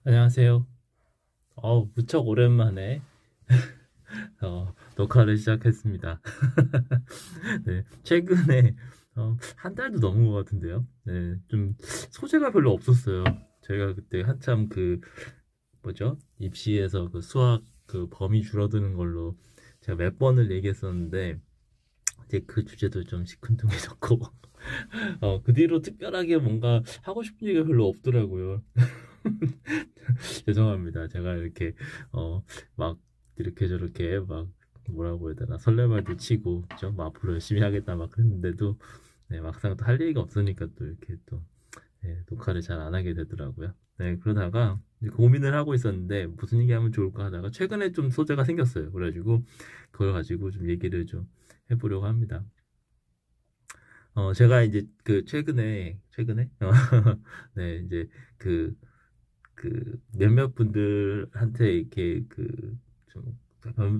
안녕하세요. 무척 오랜만에 녹화를 시작했습니다. 네, 최근에 한 달도 넘은 것 같은데요. 네, 좀 소재가 별로 없었어요. 제가 그때 한참 그 뭐죠? 입시에서 그 수학 그 범위 줄어드는 걸로 제가 몇 번을 얘기했었는데 이제 그 주제도 좀 시큰둥해졌고 그 뒤로 특별하게 뭔가 하고 싶은 얘기가 별로 없더라고요. 죄송합니다. 제가 이렇게 막 이렇게 저렇게 막 뭐라고 해야 되나 설레발도 치고 좀 앞으로 열심히 하겠다 막 그랬는데도 네, 막상 또 할 얘기가 없으니까 또 이렇게 또 네, 녹화를 잘 안 하게 되더라고요. 네, 그러다가 이제 고민을 하고 있었는데 무슨 얘기하면 좋을까 하다가 최근에 좀 소재가 생겼어요. 그래가지고 그걸 가지고 좀 얘기를 좀 해보려고 합니다. 제가 이제 그 최근에 네, 이제 그 몇몇 분들한테 이렇게 좀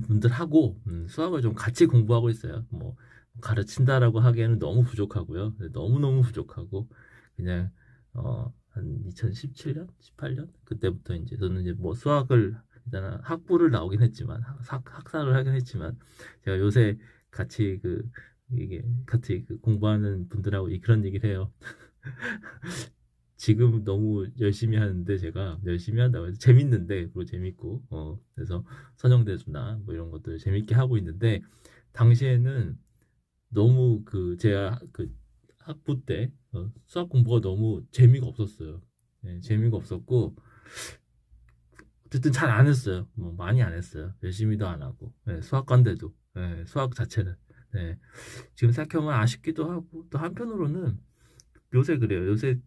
분들하고 수학을 좀 같이 공부하고 있어요. 뭐 가르친다라고 하기에는 너무 부족하고요. 너무너무 부족하고 그냥 한 2017년, 18년 그때부터 이제 저는 이제 뭐 수학을 일단 학부를 나오긴 했지만 학사를 하긴 했지만 제가 요새 같이 이게 같이 공부하는 분들하고 그런 얘기를 해요. 지금 너무 열심히 하는데 제가 열심히 한다고 해서 재밌는데 그리고 재밌고 그래서 선형대수나 뭐 이런 것들 재밌게 하고 있는데 당시에는 너무 제가 학부 때 수학 공부가 너무 재미가 없었어요. 네, 재미가 없었고 어쨌든 잘 안 했어요. 뭐 많이 안 했어요. 열심히도 안 하고 네, 수학관대도 네, 수학 자체는 네, 지금 생각해보면 아쉽기도 하고 또 한편으로는 요새 그래요. 요새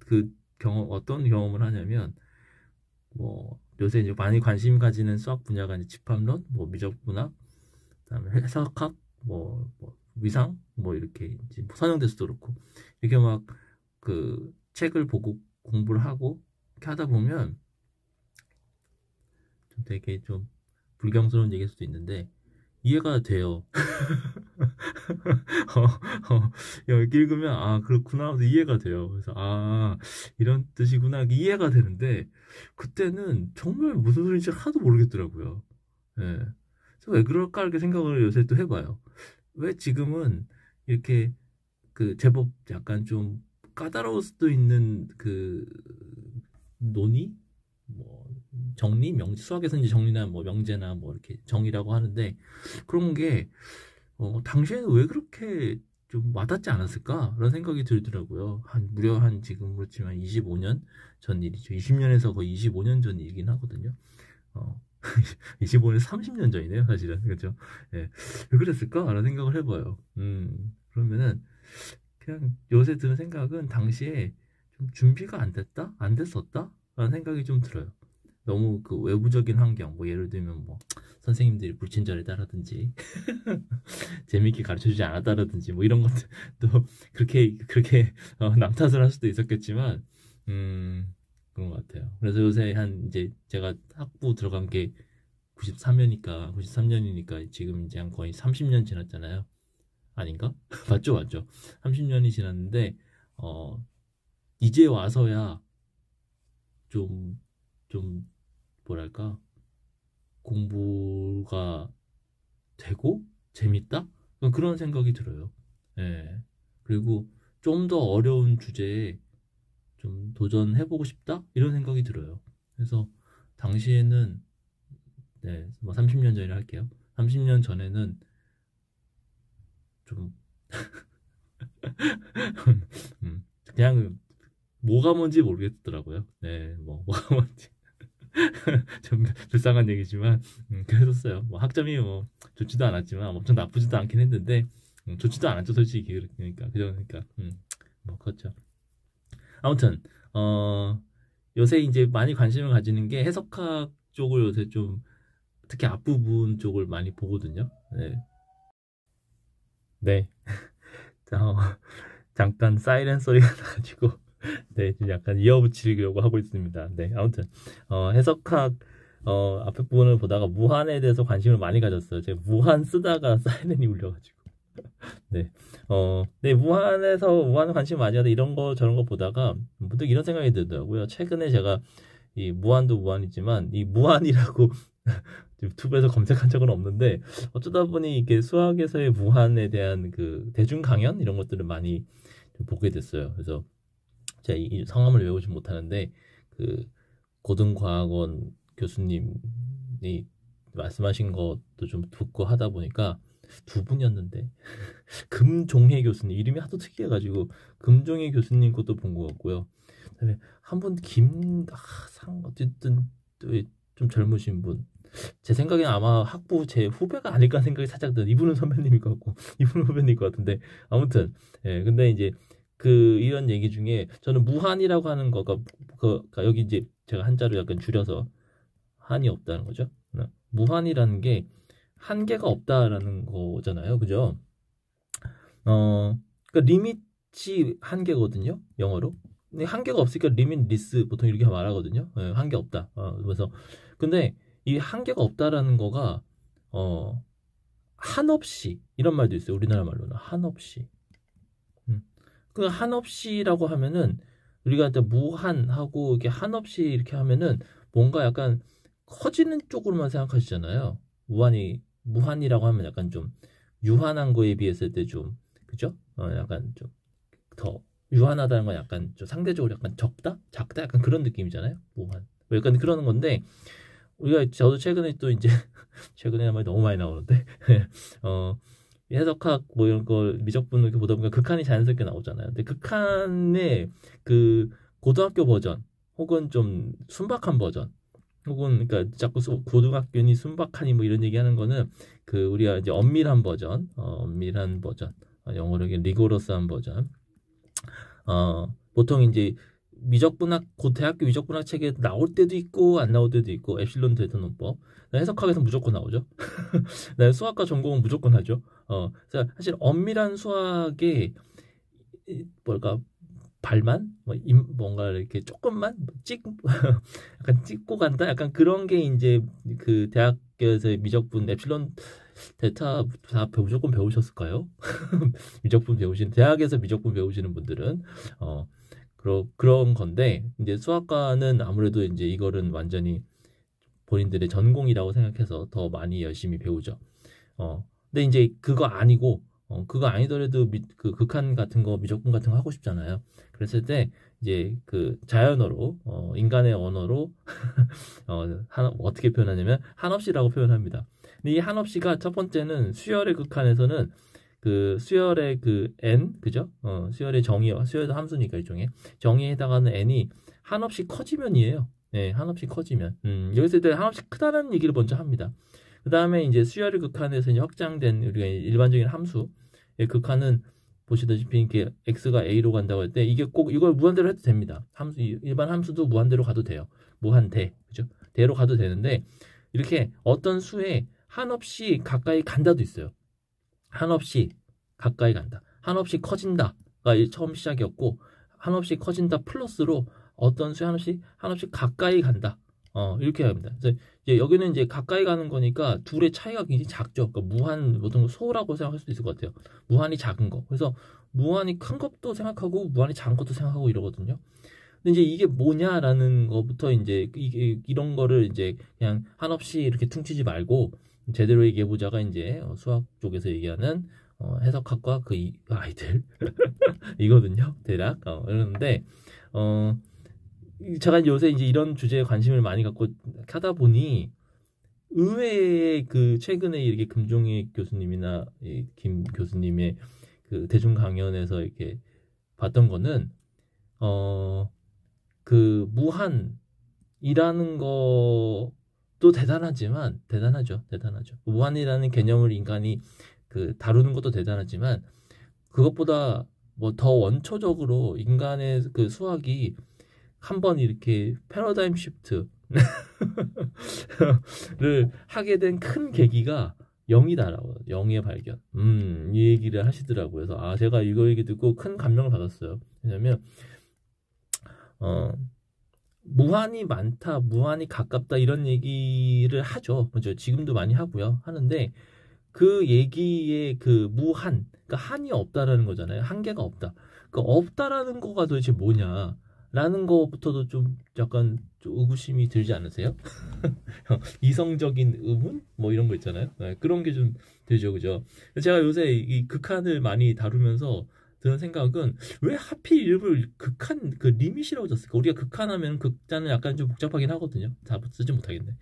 어떤 경험을 하냐면, 뭐, 요새 이제 많이 관심 가지는 수학 분야가 이제 집합론, 뭐, 미적분학, 그다음에 해석학, 위상, 뭐, 이렇게, 이제 뭐 선형대수도 그렇고, 이렇게 막, 책을 보고 공부를 하고, 이렇게 하다 보면, 좀 되게 좀 불경스러운 얘기일 수도 있는데, 이해가 돼요. 이렇게 읽으면 그렇구나 하면서 이해가 돼요. 그래서 이런 뜻이구나 이해가 되는데 그때는 정말 무슨 소리인지 하나도 모르겠더라고요. 예. 그래서 왜 그럴까 이렇게 생각을 요새 또 해봐요. 왜 지금은 이렇게 제법 약간 좀 까다로울 수도 있는 논의 뭐 정리 명제 수학에서 이제 정리나 뭐 명제나 뭐 이렇게 정의라고 하는데 그런 게 당시에는 왜 그렇게 좀 와닿지 않았을까라는 생각이 들더라고요. 무려 한 지금 그렇지만 25년 전 일이죠. 20년에서 거의 25년 전 일이긴 하거든요. 어, 25년에서 30년 전이네요, 사실은. 그렇죠? 예. 왜 그랬을까라는 생각을 해봐요. 그러면은 그냥 요새 드는 생각은 당시에 좀 준비가 안 됐다? 안 됐었다? 라는 생각이 좀 들어요. 너무 외부적인 환경, 뭐 예를 들면 뭐 선생님들이 불친절했다라든지 재밌게 가르쳐주지 않았다라든지 뭐 이런 것도 그렇게 남 탓을 할 수도 있었겠지만 그런 것 같아요. 그래서 요새 한 이제 제가 학부 들어간 게 93년이니까 지금 이제 한 거의 30년 지났잖아요. 아닌가? 맞죠, 맞죠. 30년이 지났는데 어 이제 와서야 좀 좀 뭐랄까 공부가 되고 재밌다? 그런 생각이 들어요. 예. 그리고 좀 더 어려운 주제에 좀 도전해보고 싶다? 이런 생각이 들어요. 그래서 당시에는 네, 뭐 30년 전이라 할게요. 30년 전에는 좀 그냥 뭐가 뭔지 모르겠더라고요. 네, 뭐가 뭔지 좀 불쌍한 얘기지만 그랬었어요. 뭐 학점이 뭐 좋지도 않았지만 엄청 나쁘지도 않긴 했는데 좋지도 않았죠 솔직히 그러니까 그러니까 뭐 그렇죠. 아무튼 요새 이제 많이 관심을 가지는 게 해석학 쪽을 요새 좀 특히 앞부분 쪽을 많이 보거든요. 네. 네. 어, 잠깐 사이렌 소리가 나가지고 네, 지금 약간 이어붙이려고 하고 있습니다. 네, 아무튼 해석학 앞에 부분을 보다가 무한에 대해서 관심을 많이 가졌어요. 제가 무한 쓰다가 사이렌이 울려가지고 네, 네 무한에 관심 많이 하다 이런 거 저런 거 보다가 문득 이런 생각이 들더라고요. 최근에 제가 이 무한도 무한이지만 이 무한이라고 유튜브에서 검색한 적은 없는데 어쩌다 보니 이게 수학에서의 무한에 대한 그 대중 강연 이런 것들을 많이 좀 보게 됐어요. 그래서 제가 이 성함을 외우지 못하는데 그 고등과학원 교수님이 말씀하신 것도 좀 듣고 하다 보니까 두 분이었는데 금종혜 교수님 이름이 하도 특이해가지고 금종혜 교수님 것도 본 것 같고요. 그다음에 한 분 김상 어쨌든 좀 젊으신 분. 제 생각엔 아마 학부 제 후배가 아닐까 생각이 살짝 든 이분은 선배님일 것 같고 이분은 후배님 것 같은데 아무튼 예 근데 이제 그 이런 얘기 중에 저는 무한이라고 하는 거가 그러니까 여기 이제 제가 한자로 약간 줄여서 한이 없다는 거죠. 무한이라는 게 한계가 없다라는 거잖아요, 그죠? 그러니까 리밋이 한계거든요, 영어로. 근데 한계가 없으니까 리밋리스 보통 이렇게 말하거든요. 예, 한계 없다. 그래서 근데 이 한계가 없다라는 거가 한없이 이런 말도 있어요. 우리나라 말로는 한없이. 그 한없이라고 하면은 우리가 일단 무한하고 이게 한없이 이렇게 하면은 뭔가 약간 커지는 쪽으로만 생각하시잖아요. 무한이라고 하면 약간 좀 유한한 거에 비했을 때 좀 그죠? 약간 좀 더 유한하다는 건 약간 좀 상대적으로 약간 적다, 작다 약간 그런 느낌이잖아요. 무한. 뭐 약간 그러는 건데 우리가 저도 최근에 또 이제 최근에 말이 너무 많이 나오는데 어 해석학 뭐 이런 걸 미적분 이렇게 보다 보니까 극한이 자연스럽게 나오잖아요. 근데 극한의 그 고등학교 버전 혹은 좀 순박한 버전 혹은 그러니까 자꾸 고등학교니 순박하니 뭐 이런 얘기하는 거는 그 우리가 이제 엄밀한 버전, 엄밀한 버전, 영어로 이게 리고러스한 버전. 보통 이제 미적분학 대학교 미적분학 책에 나올 때도 있고 안 나올 때도 있고 엡실론 대등론법 해석학에서 무조건 나오죠. 수학과 전공은 무조건 하죠. 그래서 사실 엄밀한 수학의 뭘까 발만 뭔가 이렇게 조금만 약간 찍고 간다 약간 그런 게 이제 그 대학교에서 미적분 엡실론 대타 다 무조건 배우셨을까요? 미적분 배우신 대학에서 미적분 배우시는 분들은 그런 건데 이제 수학과는 아무래도 이제 이거는 완전히 본인들의 전공이라고 생각해서 더 많이 열심히 배우죠. 근데 이제 그거 아니고 그거 아니더라도 그 극한 같은 거 미적분 같은 거 하고 싶잖아요. 그랬을 때 이제 그 자연어로 인간의 언어로 어떻게 표현하냐면 한없이라고 표현합니다. 근데 이 한없이가 첫 번째는 수열의 극한에서는 그 수열의 그 n 그죠? 수열의 정의와 수열도 함수니까 일종의 정의에 해당하는 n이 한없이 커지면이에요. 네, 한없이 커지면. 여기서 일단 한없이 크다는 얘기를 먼저 합니다. 그 다음에 이제 수열의 극한에서 이제 확장된 우리가 일반적인 함수의 극한은 보시다시피 이렇게 x가 a로 간다고 할 때 이게 꼭 이걸 무한대로 해도 됩니다. 일반 함수도 무한대로 가도 돼요. 무한대 그죠? 대로 가도 되는데 이렇게 어떤 수에 한없이 가까이 간다도 있어요. 한없이 가까이 간다. 한없이 커진다가 처음 시작이었고 한없이 커진다 플러스로 어떤 수에 한없이 가까이 간다. 이렇게 합니다. 그래서 이제 여기는 이제 가까이 가는 거니까 둘의 차이가 굉장히 작죠. 그러니까 무한 보통 소라고 생각할 수도 있을 것 같아요. 무한이 작은 거. 그래서 무한이 큰 것도 생각하고 무한이 작은 것도 생각하고 이러거든요. 근데 이제 이게 뭐냐라는 거부터 이제 이게 이런 거를 이제 그냥 한없이 이렇게 퉁치지 말고 제대로 얘기해 보자가 이제 수학 쪽에서 얘기하는 해석학과 그 아이들 이거든요. 대략 이러는데 제가 요새 이제 이런 주제에 관심을 많이 갖고 하다 보니 의외의 그 최근에 이렇게 금종희 교수님이나 김 교수님의 그 대중 강연에서 이렇게 봤던 거는 그 무한이라는 것도 대단하죠. 무한이라는 개념을 인간이 그 다루는 것도 대단하지만 그것보다 뭐 더 원초적으로 인간의 그 수학이 한번 이렇게 패러다임 시프트를 하게 된 큰 계기가 영이다라고 영의 발견. 이 얘기를 하시더라고요. 그래서 제가 이거 얘기 듣고 큰 감명을 받았어요. 왜냐면 무한이 많다, 무한이 가깝다 이런 얘기를 하죠. 먼저 지금도 많이 하는데 그 얘기의 그 무한, 그러니까 한이 없다라는 거잖아요. 한계가 없다. 그러니까 없다라는 거가 도대체 뭐냐? 라는 거부터도 좀 약간 좀 의구심이 들지 않으세요? 이성적인 의문? 뭐 이런 거 있잖아요. 네, 그런 게 좀 들죠, 그죠? 제가 요새 이 극한을 많이 다루면서 드는 생각은 왜 하필 이름을 극한 그 리밋이라고 졌을까? 우리가 극한하면 극자는 약간 좀 복잡하긴 하거든요. 다 쓰지 못하겠네.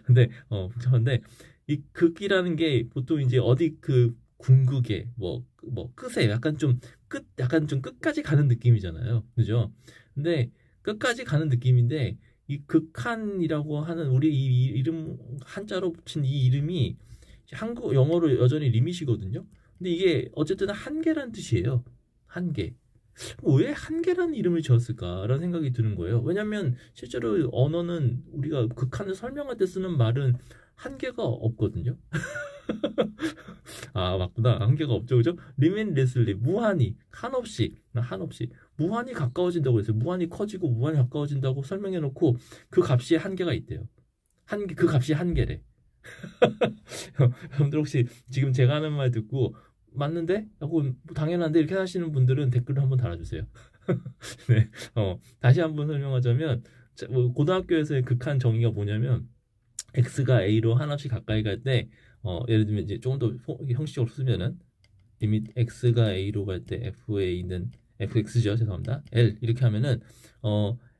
근데 복잡한데 이 극이라는 게 보통 이제 어디 그 궁극에 뭐 끝에 약간 좀 약간 좀 끝까지 가는 느낌이잖아요. 그죠? 근데 끝까지 가는 느낌인데 이 극한이라고 하는 우리 이 이름 한자로 붙인 이 이름이 한국 영어로 여전히 리밋이거든요. 근데 이게 어쨌든 한계란 뜻이에요. 한계. 왜 한계라는 이름을 지었을까라는 생각이 드는 거예요. 왜냐하면 실제로 언어는 우리가 극한을 설명할 때 쓰는 말은 한계가 없거든요. 아, 맞구나. 한계가 없죠, 그죠? 리맨레슬리 무한히 한없이 무한히 가까워진다고 했어요. 무한히 커지고 무한히 가까워진다고 설명해놓고 그 값이 한계가 있대요. 그 값이 한계래. 여러분들 혹시 지금 제가 하는 말 듣고 맞는데? 하고 뭐 당연한데 이렇게 하시는 분들은 댓글을 한번 달아주세요. 네, 다시 한번 설명하자면 뭐 고등학교에서의 극한 정의가 뭐냐면 x가 a로 한없이 가까이 갈 때 예를 들면 이제 조금 더 형식적으로 쓰면은 리밋 x가 a로 갈 때 fa는 fx죠, 죄송합니다. l 이렇게 하면은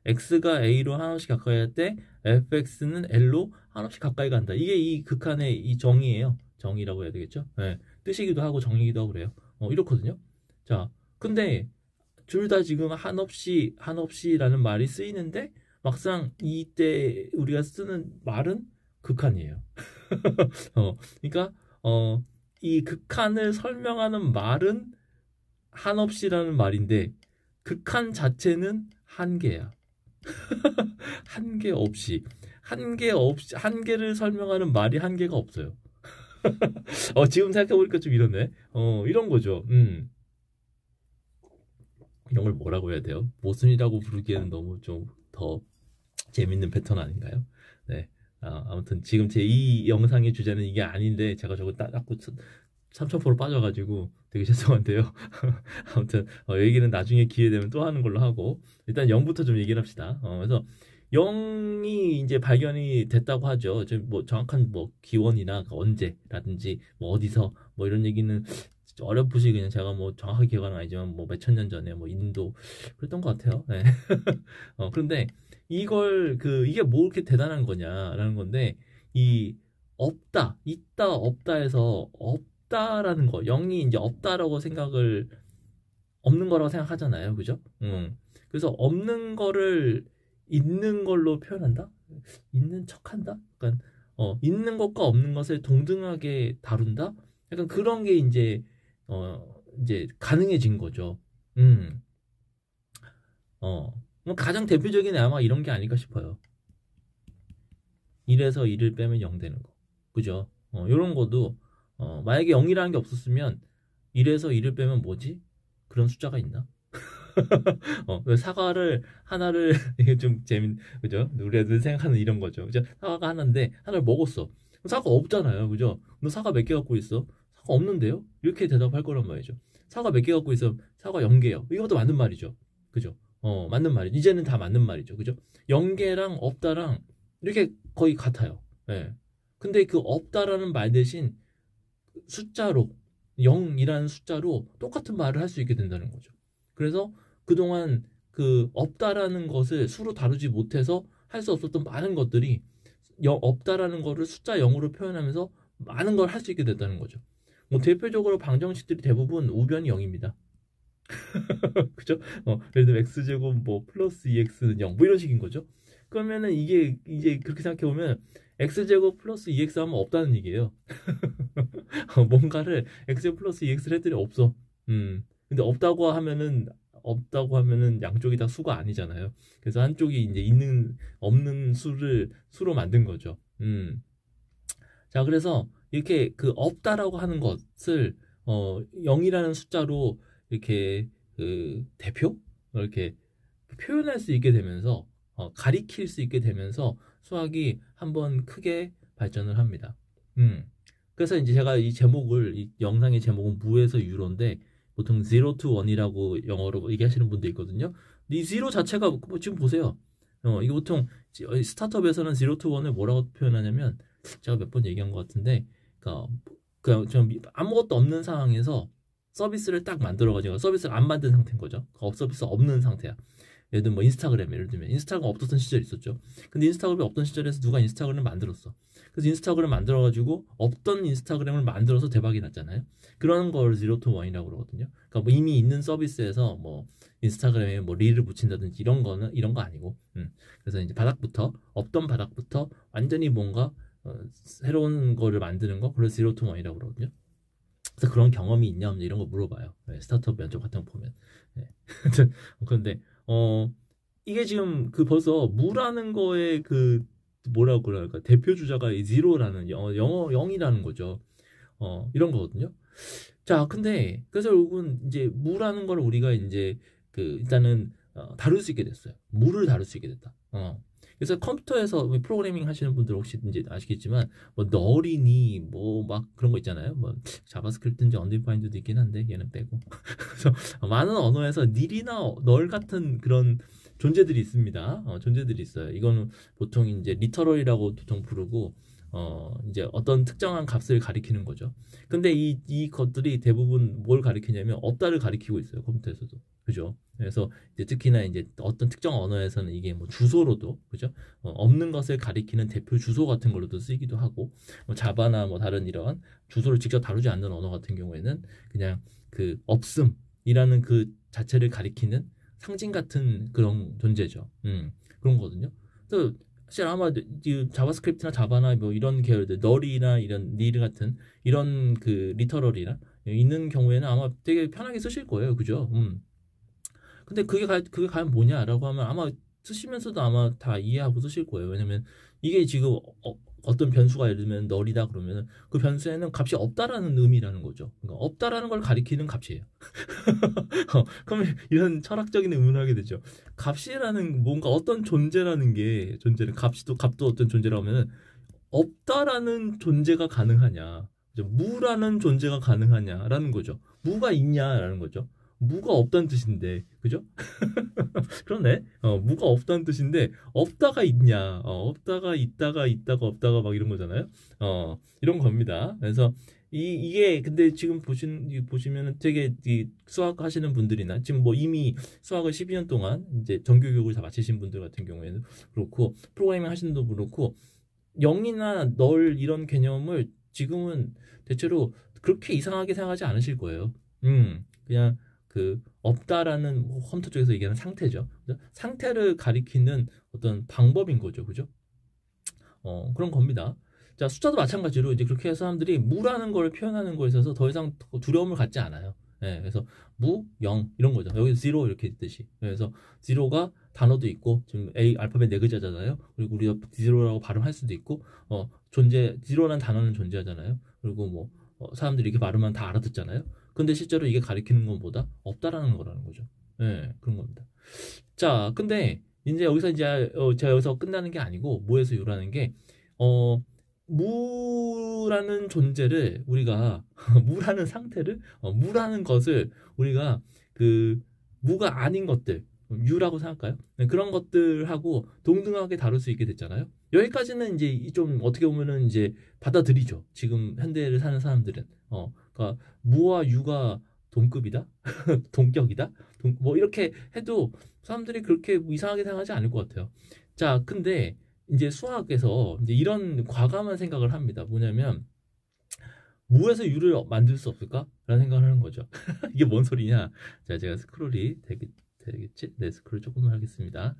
x가 a로 한없이 가까이 갈 때 fx는 l로 한없이 가까이 간다. 이게 이 극한의 이 정의예요. 정의라고 해야 되겠죠? 네, 뜻이기도 하고 정의기도 하고 그래요. 이렇거든요. 자, 근데 둘 다 지금 한없이라는 말이 쓰이는데 막상 이때 우리가 쓰는 말은 극한이에요. 그러니까 이 극한을 설명하는 말은 한없이라는 말인데 극한 자체는 한계야. 한계를 설명하는 말이 한계가 없어요. 지금 생각해보니까 좀 이러네. 이런 거죠. 이런 걸 뭐라고 해야 돼요? 모순이라고 부르기에는 너무 좀 더 재밌는 패턴 아닌가요? 네. 아무튼 지금 제 이 영상의 주제는 이게 아닌데 제가 저거 닦고 3000% 빠져가지고 되게 죄송한데요. 아무튼 얘기는 나중에 기회 되면 또 하는 걸로 하고 일단 0부터 좀 얘기를 합시다. 그래서 0이 이제 발견이 됐다고 하죠. 뭐 정확한 뭐 기원이나 그 언제라든지 뭐 어디서 뭐 이런 얘기는 어렴풋이 그냥 제가 뭐 정확하게 기억은 아니지만 뭐 몇천 년 전에 뭐 인도 그랬던 것 같아요. 네. 그런데 이게 뭐 이렇게 대단한 거냐라는 건데 이 없다, 있다, 없다에서 없다라는 거, 0이 이제 없다라고 생각을 없는 거라고 생각하잖아요, 그죠? 그래서 없는 거를 있는 걸로 표현한다, 있는 척한다, 약간 있는 것과 없는 것을 동등하게 다룬다, 약간 그런 게 이제 가능해진 거죠. 음, 뭐 가장 대표적인 아마 이런 게 아닐까 싶어요. 1에서 1을 빼면 0 되는 거. 그죠? 요런 것도, 만약에 0이라는 게 없었으면 1에서 1을 빼면 뭐지? 그런 숫자가 있나? 사과를 하나를, 이게 좀 그죠? 우리가 늘 생각하는 이런 거죠. 그죠? 사과가 하나인데, 하나를 먹었어. 사과 없잖아요. 그죠? 너 사과 몇 개 갖고 있어? 사과 없는데요? 이렇게 대답할 거란 말이죠. 사과 몇 개 갖고 있어? 사과 0개요. 이것도 맞는 말이죠. 그죠? 맞는 말이죠. 이제는 다 맞는 말이죠. 그죠? 0개랑 없다랑 이렇게 거의 같아요. 예. 근데 그 없다라는 말 대신 숫자로 0이라는 숫자로 똑같은 말을 할 수 있게 된다는 거죠. 그래서 그동안 그 없다라는 것을 수로 다루지 못해서 할 수 없었던 많은 것들이 없다라는 거를 숫자 0으로 표현하면서 많은 걸 할 수 있게 됐다는 거죠. 뭐 대표적으로 방정식들이 대부분 우변이 0입니다. 그죠? 예를 들면 x제곱 뭐 플러스 2x는 0 뭐 이런 식인 거죠. 그러면은 이게 이제 그렇게 생각해 보면 x제곱 플러스 2x 하면 없다는 얘기예요. 뭔가를 x제곱 플러스 2x를 했더니 없어. 근데 없다고 하면은 양쪽이 다 수가 아니잖아요. 그래서 한쪽이 이제 없는 수로 만든 거죠. 자, 그래서 이렇게 그 없다라고 하는 것을 0이라는 숫자로 이렇게 그 대표 이렇게 표현할 수 있게 되면서 가리킬 수 있게 되면서 수학이 한번 크게 발전을 합니다. 그래서 이제 제가 이 영상의 제목은 무에서 유로인데 보통 0 to 1이라고 영어로 얘기하시는 분도 있거든요. 근데 이 제로 자체가 뭐 지금 보세요. 이게 보통 스타트업에서는 제로 투 원을 뭐라고 표현하냐면 제가 몇 번 얘기한 것 같은데 그러니까 그냥 좀 아무것도 없는 상황에서 서비스를 딱 만들어가지고 서비스를 안 만든 상태인 거죠. 서비스 없는 상태야. 예를 들면 뭐 인스타그램 예를 들면 인스타그램 없었던 시절이 있었죠. 근데 인스타그램이 없던 시절에서 누가 인스타그램을 만들었어. 그래서 인스타그램 만들어가지고 없던 인스타그램을 만들어서 대박이 났잖아요. 그런 걸 제로 투 원이라고 그러거든요. 그러니까 뭐 이미 있는 서비스에서 뭐 인스타그램에 뭐 릴을 붙인다든지 이런 거는 이런 거 아니고, 그래서 이제 바닥부터 없던 바닥부터 완전히 뭔가 새로운 거를 만드는 거, 그래서 제로 투 원이라고 그러거든요. 그래서 그런 경험이 있냐 없냐 이런 거 물어봐요. 네, 스타트업 면접 같은 거 보면. 네. 그런데 이게 지금 그 벌써 무라는 거에 그 뭐라고 그럴까 대표 주자가 이 zero라는 영어 0이라는 거죠. 이런 거거든요. 자, 근데 그래서 결국은 이제 무라는 걸 우리가 이제 그 일단은 다룰 수 있게 됐어요. 무를 다룰 수 있게 됐다. 그래서 컴퓨터에서 프로그래밍 하시는 분들 혹시 이제 아시겠지만 뭐 널이니 뭐 막 그런 거 있잖아요. 뭐 자바스크립트인지 언디파인드도 있긴 한데 얘는 빼고. 그래서 많은 언어에서 nil이나 널 같은 그런 존재들이 있습니다. 존재들이 있어요. 이거는 보통 이제 리터럴이라고 보통 부르고 이제 어떤 특정한 값을 가리키는 거죠. 근데 이 것들이 대부분 뭘 가리키냐면 없다를 가리키고 있어요. 컴퓨터에서도. 그죠? 그래서 이제 특히나 이제 어떤 특정 언어에서는 이게 뭐 주소로도 그죠? 없는 것을 가리키는 대표 주소 같은 걸로도 쓰이기도 하고 뭐 자바나 뭐 다른 이런 주소를 직접 다루지 않는 언어 같은 경우에는 그냥 그 없음이라는 그 자체를 가리키는 상징 같은 그런 존재죠. 그런 거거든요. 그래서 사실 아마 이 자바스크립트나 자바나 뭐 이런 계열들 널이나 이런 닐 같은 이런 그 리터럴이나 있는 경우에는 아마 되게 편하게 쓰실 거예요. 그죠? 근데 그게 과연 뭐냐라고 하면 아마 쓰시면서도 아마 다 이해하고 쓰실 거예요. 왜냐면 이게 지금 어떤 변수가 예를 들면 널이다 그러면 그 변수에는 값이 없다라는 의미라는 거죠. 그러니까 없다라는 걸 가리키는 값이에요. 그러면 이런 철학적인 의문을 하게 되죠. 값이라는 뭔가 어떤 존재라는 게 존재는 값도 어떤 존재라고 하면은 없다라는 존재가 가능하냐, 그죠? 무라는 존재가 가능하냐라는 거죠. 무가 있냐라는 거죠. 무가 없다는 뜻인데, 그죠? 그러네. 무가 없다는 뜻인데 없다가 있냐? 없다가 있다가 없다가 막 이런 거잖아요. 이런 겁니다. 그래서 이게 근데 지금 보시면은 되게 이 수학 하시는 분들이나 지금 뭐 이미 수학을 12년 동안 이제 정규 교육을 다 마치신 분들 같은 경우에는 그렇고 프로그래밍 하시는 분도 그렇고 0이나 널 이런 개념을 지금은 대체로 그렇게 이상하게 생각하지 않으실 거예요. 그냥 그 없다라는 뭐 컴퓨터 쪽에서 얘기하는 상태죠. 그죠? 상태를 가리키는 어떤 방법인 거죠. 그죠? 그런 겁니다. 자, 숫자도 마찬가지로 이제 그렇게 해서 사람들이 무라는 걸 표현하는 거에 있어서 더 이상 두려움을 갖지 않아요. 예, 그래서 무, 영 이런 거죠. 여기 제로 이렇게 있듯이. 그래서 제로가 단어도 있고 지금 A 알파벳 네 글자잖아요. 그리고 우리가 제로라고 발음할 수도 있고 제로라는 단어는 존재하잖아요. 그리고 뭐 사람들이 이렇게 발음하면 다 알아듣잖아요. 근데 실제로 이게 가리키는 것보다 없다라는 거라는 거죠. 예, 그런 겁니다. 자, 근데 이제 여기서 이제 제가 여기서 끝나는 게 아니고 무에서 유라는 게 무라는 존재를 우리가 무라는 상태를 무라는 것을 우리가 그 무가 아닌 것들 유라고 생각할까요? 네, 그런 것들하고 동등하게 다룰 수 있게 됐잖아요. 여기까지는 이제 좀 어떻게 보면은 이제 받아들이죠. 지금 현대를 사는 사람들은 그러니까 무와 유가 동급이다, 동격이다, 뭐 이렇게 해도 사람들이 그렇게 이상하게 생각하지 않을 것 같아요. 자, 근데 이제 수학에서 이제 이런 과감한 생각을 합니다. 뭐냐면 무에서 유를 만들 수 없을까? 라는 생각을 하는 거죠. 이게 뭔 소리냐? 자, 제가 스크롤이 되겠지? 네, 스크롤 조금만 하겠습니다.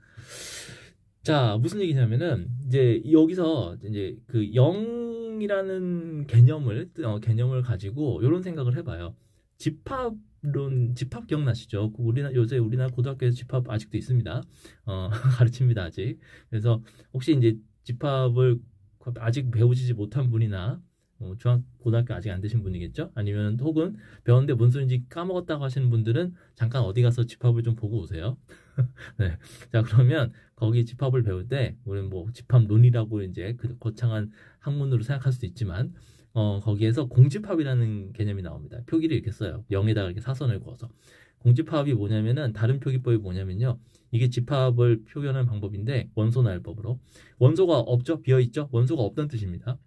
자, 무슨 얘기냐면은 이제 여기서 이제 그 0이라는 개념을 가지고 이런 생각을 해봐요. 집합 기억나시죠? 요새 우리나라 고등학교에서 집합 아직도 있습니다. 가르칩니다, 아직. 그래서 혹시 이제 집합을 아직 배우지 못한 분이나 고등학교 아직 안 되신 분이겠죠? 아니면 혹은 배웠는데 뭔 소리인지 까먹었다고 하시는 분들은 잠깐 어디 가서 집합을 좀 보고 오세요. 네. 자, 그러면 거기 집합을 배울 때 우리는 뭐 집합론이라고 이제 그 거창한 학문으로 생각할 수도 있지만 거기에서 공집합이라는 개념이 나옵니다. 표기를 이렇게 써요. 0에다가 이렇게 사선을 그어서 공집합이 뭐냐면은 다른 표기법이 뭐냐면요. 이게 집합을 표현하는 방법인데 원소 나열법으로 원소가 없죠? 비어 있죠? 원소가 없다는 뜻입니다.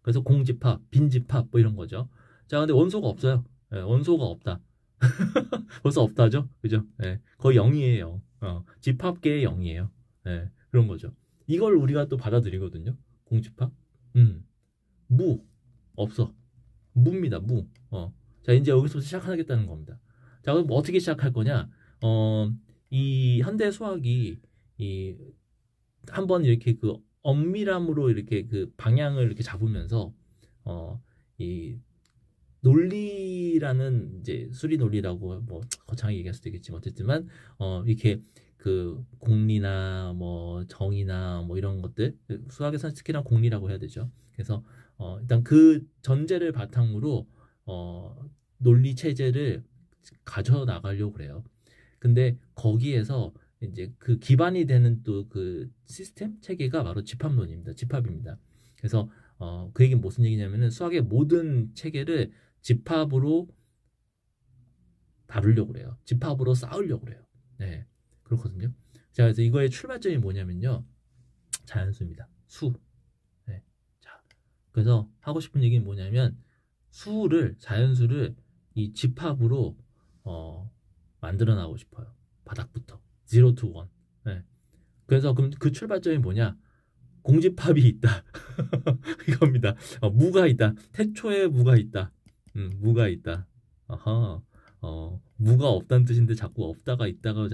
그래서 공집합, 빈집합 뭐 이런 거죠. 자, 근데 원소가 없어요. 예, 원소가 없다. 벌써 없다죠? 그죠? 예, 거의 0이에요. 집합계의 0이에요. 예, 그런 거죠. 이걸 우리가 또 받아들이거든요. 공집합. 음, 무 없어. 무입니다. 무. 자, 이제 여기서 시작하겠다는 겁니다. 자, 그럼 뭐 어떻게 시작할 거냐? 이 현대 수학이 이 한번 이렇게 그 엄밀함으로 이렇게 그 방향을 이렇게 잡으면서 이 논리라는 이제 수리 논리라고 뭐 거창하게 얘기할 수도 있겠지만 어쨌든 이렇게 그 공리나 뭐 정의나 뭐 이런 것들 수학에서는 특히나 공리라고 해야 되죠. 그래서 일단 그 전제를 바탕으로 논리 체제를 가져 나가려고 그래요. 근데 거기에서 이제 그 기반이 되는 또 그 시스템 체계가 바로 집합론입니다. 집합입니다. 그래서 그 얘기는 무슨 얘기냐면은 수학의 모든 체계를 집합으로 다루려고 그래요. 집합으로 쌓으려고 그래요. 네, 그렇거든요. 자, 그래서 이거의 출발점이 뭐냐면요. 자연수입니다. 수. 네. 자, 그래서 하고 싶은 얘기는 뭐냐면 자연수를 이 집합으로 만들어 나가고 싶어요. 바닥부터. 0 to 1. 네. 그래서 그럼 그 출발점이 뭐냐? 공집합이 있다. 이겁니다. 무가 있다. 태초에 무가 있다. 무가 있다. 아하. 무가 없다는 뜻인데 자꾸 없다가 있다가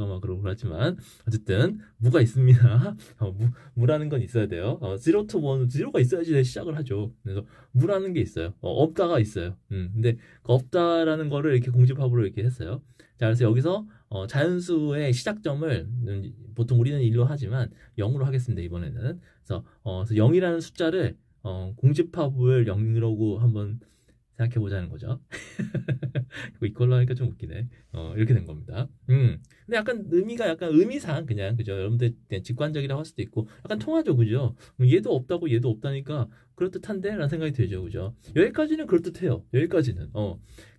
막 그러고 하지만 어쨌든 무가 있습니다. 무라는 건 있어야 돼요. 0 to 1, 0가 있어야지 시작을 하죠. 그래서 무라는 게 있어요. 없다가 있어요. 근데 그 없다라는 거를 이렇게 공집합으로 이렇게 했어요. 자, 그래서 여기서 자연수의 시작점을 보통 우리는 1로 하지만 0으로 하겠습니다. 이번에는. 그래서 0이라는 숫자를 공집합을 0이라고 한번 생각해 보자는 거죠. 이걸로 하니까 좀 웃기네. 이렇게 된 겁니다. 근데 약간 의미가 약간 의미상 그냥 그죠. 여러분들 그냥 직관적이라고 할 수도 있고 약간 통하죠, 그죠? 얘도 없다고 얘도 없다니까 그럴듯한데라는 생각이 들죠, 그죠? 여기까지는 그럴듯해요. 여기까지는.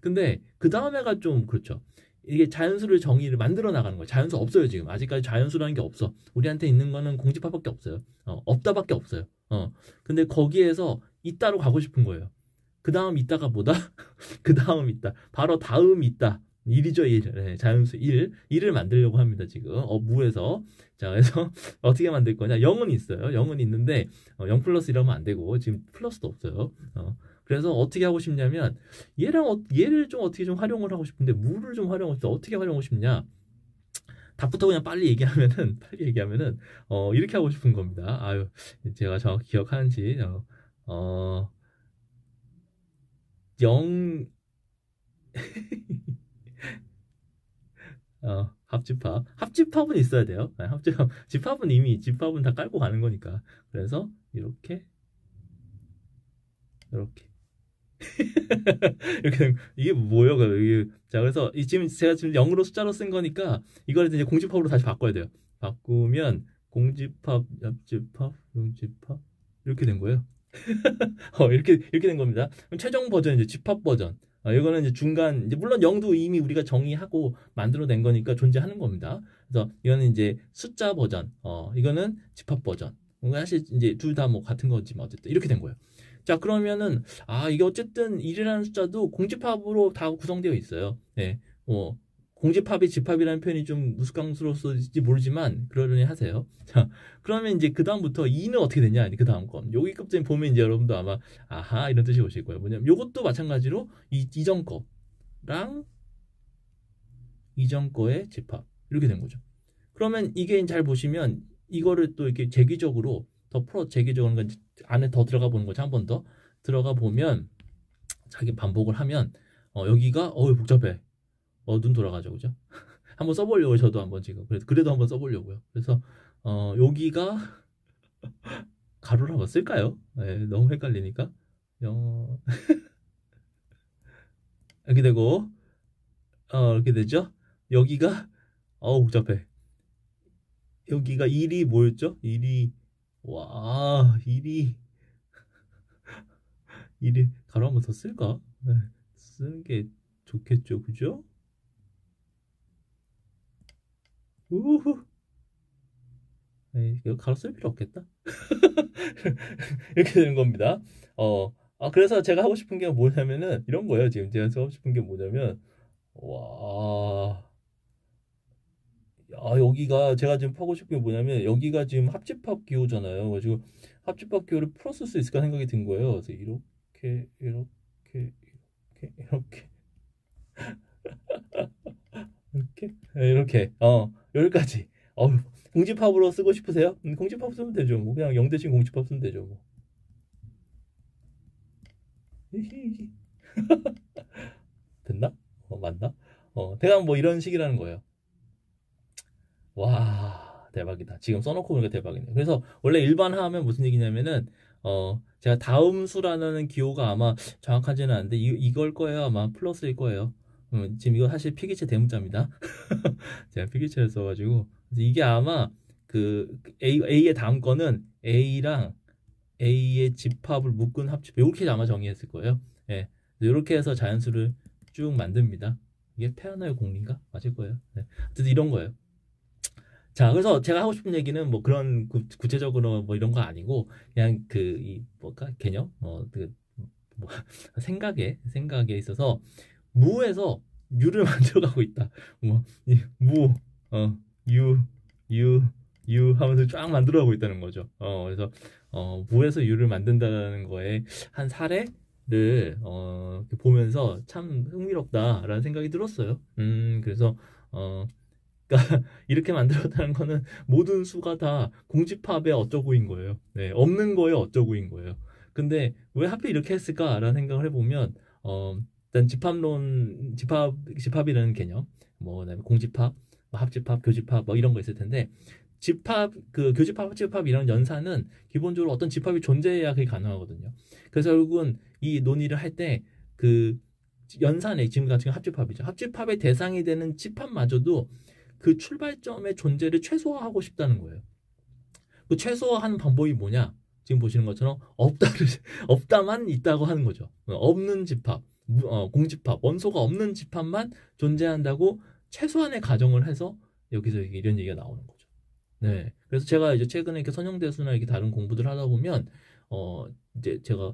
근데 그 다음에가 좀 그렇죠. 이게 자연수를 정의를 만들어 나가는 거예요. 자연수 없어요, 지금. 아직까지 자연수라는 게 없어. 우리한테 있는 거는 공집합밖에 없어요. 없다밖에 없어요. 근데 거기에서 있다로 가고 싶은 거예요. 그 다음 있다가 뭐다? 그 다음 있다. 바로 다음 있다. 1이죠, 1. 네, 자연수 1. 1을 만들려고 합니다, 지금. 무에서. 자, 그래서 어떻게 만들 거냐? 0은 있어요. 0은 있는데, 0 플러스 이러면 안 되고, 지금 플러스도 없어요. 그래서 어떻게 하고 싶냐면, 얘를 좀 어떻게 좀 활용을 하고 싶은데, 무를 좀 활용하고 싶다. 어떻게 활용하고 싶냐? 답부터 그냥 빨리 얘기하면은, 이렇게 하고 싶은 겁니다. 아유, 제가 정확히 기억하는지, 0, 합집합은 있어야 돼요. 집합은 다 깔고 가는 거니까. 그래서 이렇게 이게 뭐예요? 자, 그래서 제가 지금 0으로 숫자로 쓴 거니까 이걸 이제 공집합으로 다시 바꿔야 돼요. 바꾸면 공집합, 합집합, 용집합 이렇게 된 거예요. 이렇게 된 겁니다. 최종 버전 이제 집합 버전. 이거는 이제 중간 이제 물론 0도 이미 우리가 정의하고 만들어낸 거니까 존재하는 겁니다. 그래서 이거는 이제 숫자 버전. 이거는 집합 버전. 사실 이제 둘 다 뭐 같은 거지만 어쨌든 이렇게 된 거예요. 자, 그러면은 이게 어쨌든 1이라는 숫자도 공집합으로 다 구성되어 있어요. 네. 공집합이 집합이라는 표현이 좀 무스강스러웠을지 모르지만 그러려니 하세요. 자, 그러면 이제 그 다음부터 2는 어떻게 되냐? 그 다음 건 여기까지 보면 이제 여러분도 아마 아하 이런 뜻이 오실 거예요. 뭐냐면 이것도 마찬가지로 이전 거랑 이전 거의 집합 이렇게 된 거죠. 그러면 이게 잘 보시면 이거를 또 이렇게 재기적으로 재기적으로 안에 더 들어가 보는 거죠. 한 번 더 들어가 보면 자기 반복을 하면 여기가 복잡해. 눈 돌아가죠, 그죠? 한번 써보려고 저도 한번 지금 그래도 한번 써보려고요. 그래서 여기가 가로를 한번 쓸까요? 네, 너무 헷갈리니까 이렇게 되고 이렇게 되죠. 여기가 복잡해. 여기가 1이 뭐였죠? 1이 와 1이 가로 한번 더 쓸까? 네, 쓰는 게 좋겠죠, 그죠? 우후. 에이, 이거 가로 쓸 필요 없겠다. 이렇게 되는 겁니다. 그래서 제가 하고 싶은 게 뭐냐면은 이런 거예요. 지금 제가 하고 싶은 게 뭐냐면 와, 여기가 제가 지금 하고 싶은 게 뭐냐면 여기가 지금 합집합 기호잖아요. 그래가지고 합집합 기호를 풀었을 수 있을까 생각이 든 거예요. 그래서 이렇게 이렇게 여기까지. 공집합으로 쓰고 싶으세요? 공집합 쓰면 되죠. 뭐 그냥 0대신 공집합 쓰면 되죠. 뭐. 됐나? 맞나? 대강 뭐 이런 식이라는 거예요. 와, 대박이다. 지금 써놓고 보니까 대박이네. 그래서 원래 일반화하면 무슨 얘기냐면은 제가 다음 수라는 기호가 아마 정확하지는 않은데 이걸 거예요. 아마 플러스일 거예요. 지금 이거 사실 필기체 대문자입니다. 제가 필기체를 써가지고 그래서 이게 아마 그 A의 다음 거는 A랑 A의 집합을 묶은 합집 이렇게 아마 정의했을 거예요. 예, 이렇게 해서 자연수를 쭉 만듭니다. 이게 페아노의 공리인가? 맞을 거예요. 네. 어쨌든 이런 거예요. 자, 그래서 제가 하고 싶은 얘기는 뭐 그런 구체적으로 뭐 이런 거 아니고 그냥 그 이 뭐까 개념 뭐 생각에 있어서 무에서 유를 만들어가고 있다. 무, 유, 유, 유 하면서 쫙 만들어가고 있다는 거죠. 그래서 무에서 유를 만든다는 거에 한 사례를 이렇게 보면서 참 흥미롭다라는 생각이 들었어요. 그래서 그러니까 이렇게 만들었다는 거는 모든 수가 다 공집합에 어쩌고인 거예요. 네, 없는 거에 어쩌고인 거예요. 근데 왜 하필 이렇게 했을까라는 생각을 해보면 일단 집합이라는 개념, 뭐 그다음에 공집합, 뭐 합집합, 교집합 뭐 이런 거 있을 텐데 집합, 그 교집합, 합집합 이런 연산은 기본적으로 어떤 집합이 존재해야 그게 가능하거든요. 그래서 결국은 이 논의를 할 때 그 연산에 지금 같은 경우 합집합이죠. 합집합의 대상이 되는 집합마저도 그 출발점의 존재를 최소화하고 싶다는 거예요. 그 최소화하는 방법이 뭐냐? 지금 보시는 것처럼 없다를 없다만 있다고 하는 거죠. 없는 집합, 공집합, 원소가 없는 집합만 존재한다고 최소한의 가정을 해서 여기서 이런 얘기가 나오는 거죠. 네. 그래서 제가 이제 최근에 이렇게 선형대수나 이렇게 다른 공부들 하다 보면 이제 제가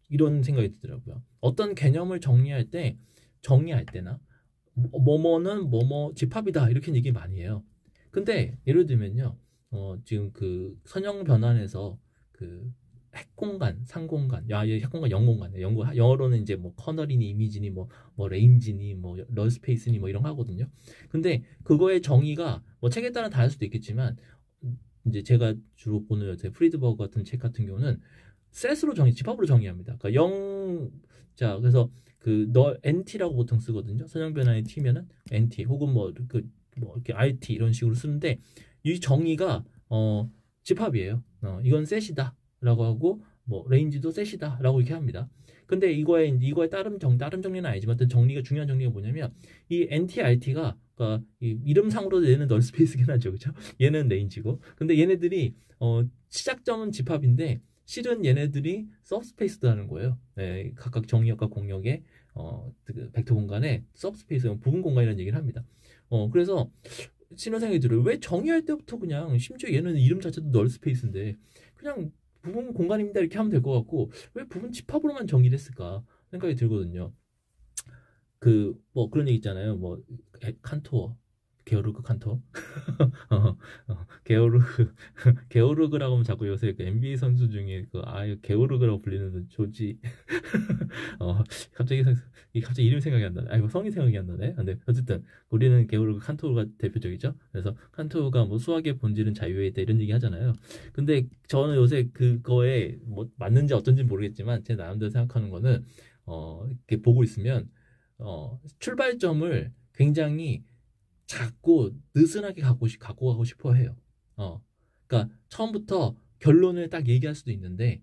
이런 생각이 들더라고요. 어떤 개념을 정의할 때나 뭐뭐는 뭐뭐 집합이다 이렇게 얘기 많이 해요. 근데 예를 들면요, 지금 그 선형 변환에서 그 핵공간, 상공간, 핵공간, 영공간, 영어로는 이제 뭐 커널이니 이미지니 뭐 레인지니 뭐 널스페이스니 뭐 이런 거 하거든요. 근데 그거의 정의가 뭐 책에 따라 다를 수도 있겠지만 이제 제가 주로 보는 제 프리드버그 같은 책 같은 경우는 셋으로 집합으로 정의합니다. 그러니까 자, 그래서 너 NT라고 보통 쓰거든요. 선형 변환의 T면은 NT 혹은 뭐 이렇게 RT 이런 식으로 쓰는데 이 정의가 집합이에요. 이건 셋이다라고 하고 뭐 레인지도 셋이다라고 이렇게 합니다. 근데 이거에 다른 정리는 아니지만 정리가 중요한 정리가 뭐냐면 이 NT, RT가 그러니까 이 이름상으로 얘는 널 스페이스긴 하죠, 그렇죠? 얘는 레인지고. 근데 얘네들이 시작점은 집합인데 실은 얘네들이 서브스페이스라는 거예요. 네, 각각 정의역과 공역의 그 벡터 공간에 서브스페이스 부분 공간이라는 얘기를 합니다. 그래서 신호 생각이 들어요. 왜 정의할 때부터 그냥 심지어 얘는 이름 자체도 널 스페이스인데 그냥 부분 공간입니다 이렇게 하면 될 것 같고 왜 부분 집합으로만 정의를 했을까 생각이 들거든요. 뭐 그런 얘기 있잖아요. 뭐 칸토어, 게오르크 칸토어, 게오르크 게오르그라고 하면 자꾸 요새 그 NBA 선수 중에 게오르그라고 불리는 조지 어 갑자기 갑자기 이름 생각이 안 나네. 뭐 성이 생각이 안 나네. 근데 어쨌든 우리는 게오르그 칸토어가 대표적이죠. 그래서 칸토어가 뭐 수학의 본질은 자유에 있다 이런 얘기 하잖아요. 근데 저는 요새 그거에 뭐 맞는지 어쩐지 모르겠지만 제 나름대로 생각하는 거는 이렇게 보고 있으면 출발점을 굉장히 작고 느슨하게 갖고 가고 싶어 해요. 그러니까 처음부터 결론을 딱 얘기할 수도 있는데,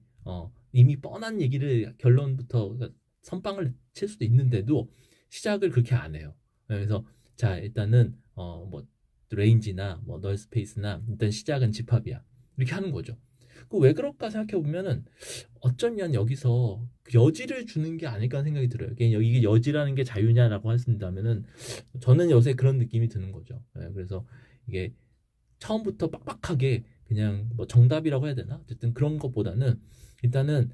이미 뻔한 얘기를 결론부터 그러니까 선빵을 칠 수도 있는데도 시작을 그렇게 안 해요. 그래서 자 일단은 뭐 레인지나 뭐 널 스페이스나 일단 시작은 집합이야 이렇게 하는 거죠. 그 왜 그럴까 생각해 보면은 어쩌면 여기서 그 여지를 주는 게 아닐까 하는 생각이 들어요. 이게 여지라는 게 자유냐라고 하신다면은 저는 요새 그런 느낌이 드는 거죠. 예, 그래서 이게 처음부터 빡빡하게 그냥 뭐 정답이라고 해야 되나? 어쨌든 그런 것보다는 일단은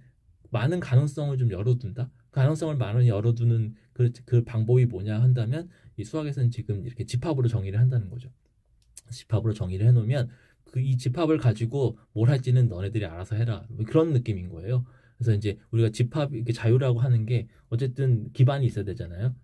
많은 가능성을 좀 열어둔다. 가능성을 많이 열어두는 그 방법이 뭐냐 한다면 이 수학에서는 지금 이렇게 집합으로 정의를 한다는 거죠. 집합으로 정의를 해놓으면 그 이 집합을 가지고 뭘 할지는 너네들이 알아서 해라. 뭐 그런 느낌인 거예요. 그래서 이제 우리가 집합 이렇게 자유라고 하는 게 어쨌든 기반이 있어야 되잖아요.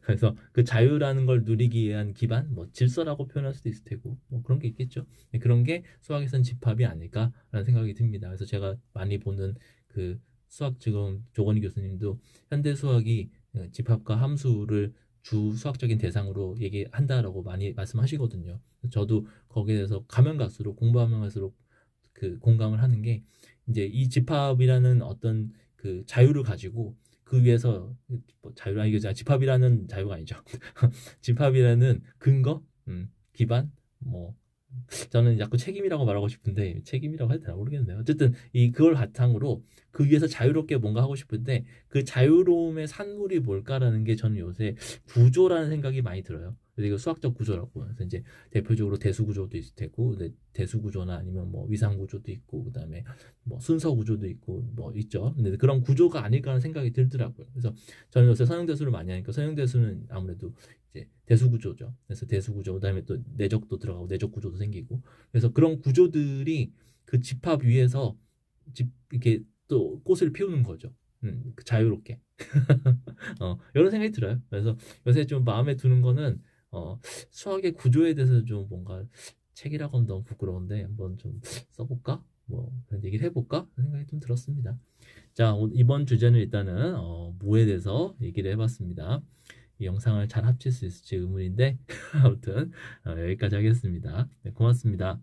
그래서 그 자유라는 걸 누리기 위한 기반, 뭐 질서라고 표현할 수도 있을 테고, 뭐 그런 게 있겠죠. 네, 그런 게 수학에선 집합이 아닐까라는 생각이 듭니다. 그래서 제가 많이 보는 그 수학 지금 조건희 교수님도 현대 수학이 집합과 함수를 주 수학적인 대상으로 얘기한다라고 많이 말씀하시거든요. 저도 거기에 대해서 가면 갈수록 공부하면 갈수록 그 공감을 하는 게 이제 이 집합이라는 어떤 그 자유를 가지고 그 위에서 뭐 자유라 이게 집합이라는 자유가 아니죠. 집합이라는 근거, 기반, 뭐 저는 자꾸 책임이라고 말하고 싶은데 책임이라고 해야 되나 모르겠네요. 어쨌든 이 그걸 바탕으로 그 위에서 자유롭게 뭔가 하고 싶은데 그 자유로움의 산물이 뭘까라는 게 저는 요새 구조라는 생각이 많이 들어요. 그래서 이거 수학적 구조라고. 그래서 이제 대표적으로 대수 구조도 있을 테고, 대수 구조나 아니면 뭐 위상 구조도 있고, 그다음에 뭐 순서 구조도 있고, 뭐 있죠. 근데 그런 구조가 아닐까 하는 생각이 들더라고요. 그래서 저는 요새 서형대수를 많이 하니까 서형대수는 아무래도 이제 대수 구조죠. 그래서 대수 구조, 그다음에 또 내적도 들어가고 내적 구조도 생기고, 그래서 그런 구조들이 그 집합 위에서 이렇게 또 꽃을 피우는 거죠. 그 자유롭게. 이런 생각이 들어요. 그래서 요새 좀 마음에 드는 거는 수학의 구조에 대해서 좀 뭔가 책이라고 하면 너무 부끄러운데 한번 좀 써볼까? 뭐 그런 얘기를 해볼까? 생각이 좀 들었습니다. 자, 이번 주제는 일단은 무에 대해서 얘기를 해봤습니다. 이 영상을 잘 합칠 수 있을지 의문인데 아무튼 여기까지 하겠습니다. 네, 고맙습니다.